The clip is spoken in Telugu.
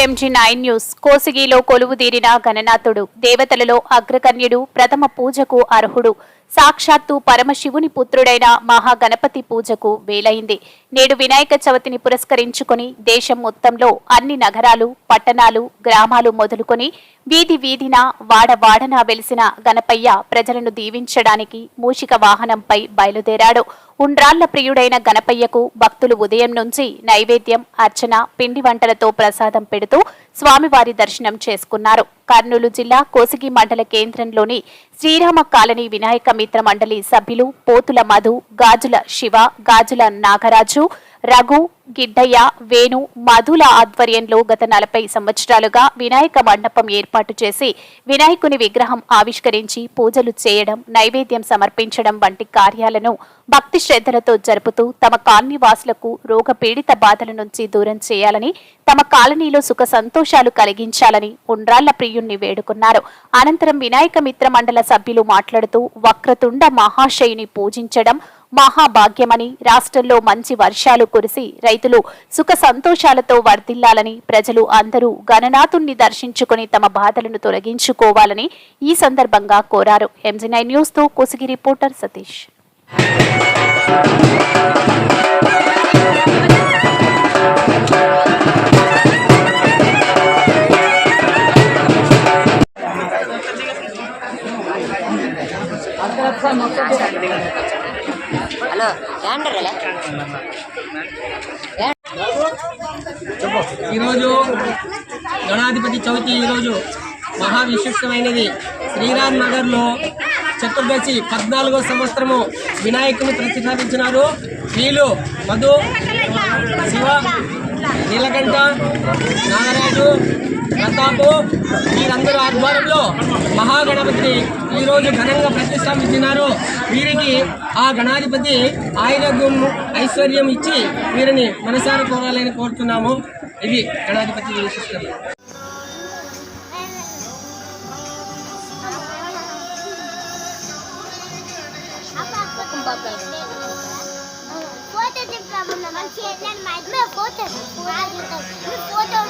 MG9 news. కోసిగిలో కొలువుదీరిన గణనాథుడు, దేవతలలో అగ్రగణ్యుడు, ప్రథమ పూజకు అర్హుడు, సాక్షాత్తు పరమశివుని పుత్రుడైన మహాగణపతి పూజకు వేలైంది. నేడు వినాయక చవితిని పురస్కరించుకుని దేశం మొత్తంలో అన్ని నగరాలు, పట్టణాలు, గ్రామాలు మొదలుకొని వీధి వీధిన వాడవాడన వెలిసిన గణపయ్య ప్రజలను దీవించడానికి మూషిక వాహనంపై బయలుదేరాడు. ఉండ్రాళ్ల ప్రియుడైన గణపయ్యకు భక్తులు ఉదయం నుంచి నైవేద్యం, అర్చన, పిండి వంటలతో ప్రసాదం పెడుతూ స్వామివారి దర్శనం చేసుకున్నారు. కర్నూలు జిల్లా కోసిగి మండల కేంద్రంలోని శ్రీరామ కాలనీ వినాయక మిత్ర మండలి సభ్యులు పోతుల మధు, గాజుల శివ, గాజుల నాగరాజు, రఘు, గిడ్డయ్య, వేణు, మధుల ఆధ్వర్యంలో గత 40 సంవత్సరాలుగా వినాయక మండపం ఏర్పాటు చేసి వినాయకుని విగ్రహం ఆవిష్కరించి పూజలు చేయడం, నైవేద్యం సమర్పించడం వంటి కార్యాలను భక్తి శ్రద్ధలతో జరుపుతూ తమ కాలనీ వాసులకు రోగ పీడిత బాధల నుంచి దూరం చేయాలని, తమ కాలనీలో సుఖ సంతోషాలు కలిగించాలని ఉండ్రాళ్ల ప్రియుణ్ణి వేడుకున్నారు. అనంతరం వినాయక మిత్ర మండల సభ్యులు మాట్లాడుతూ వక్రతుండ మహాశయుని పూజించడం మహాభాగ్యమని, రాష్ట్రంలో మంచి వర్షాలు కురిసి రైతులు సుఖ సంతోషాలతో వర్ధిల్లాలని, ప్రజలు అందరూ గణనాథుణ్ణి దర్శించుకుని తమ బాధలను తొలగించుకోవాలని ఈ సందర్భంగా కోరారు. MG9 న్యూస్ తో కోసిగి రిపోర్టర్ సతీష్. హలో ఈరోజు గణాధిపతి చవితి ఈరోజు మహావిశిష్టమైనది. శ్రీరామ్ నగర్లో చతుర్దశి 14వ సంవత్సరము వినాయకుని ప్రతిష్ఠాపించినారు. వీళ్ళు మధు, శివ, నీలకంఠ, నాగరాజు, ప్రతాపు వీరందరూ ఆధ్వర్యంలో మహాగణపతిని ఈరోజు ఘనంగా ప్రతిష్టాపించినారు. వీరికి ఆ గణాధిపతి ఆయుర్వేదం ఐశ్వర్యం ఇచ్చి వీరిని మనసారా కోరాలని కోరుతున్నాము. ఇది గణాధిపతి విశిష్టం. ఫోటో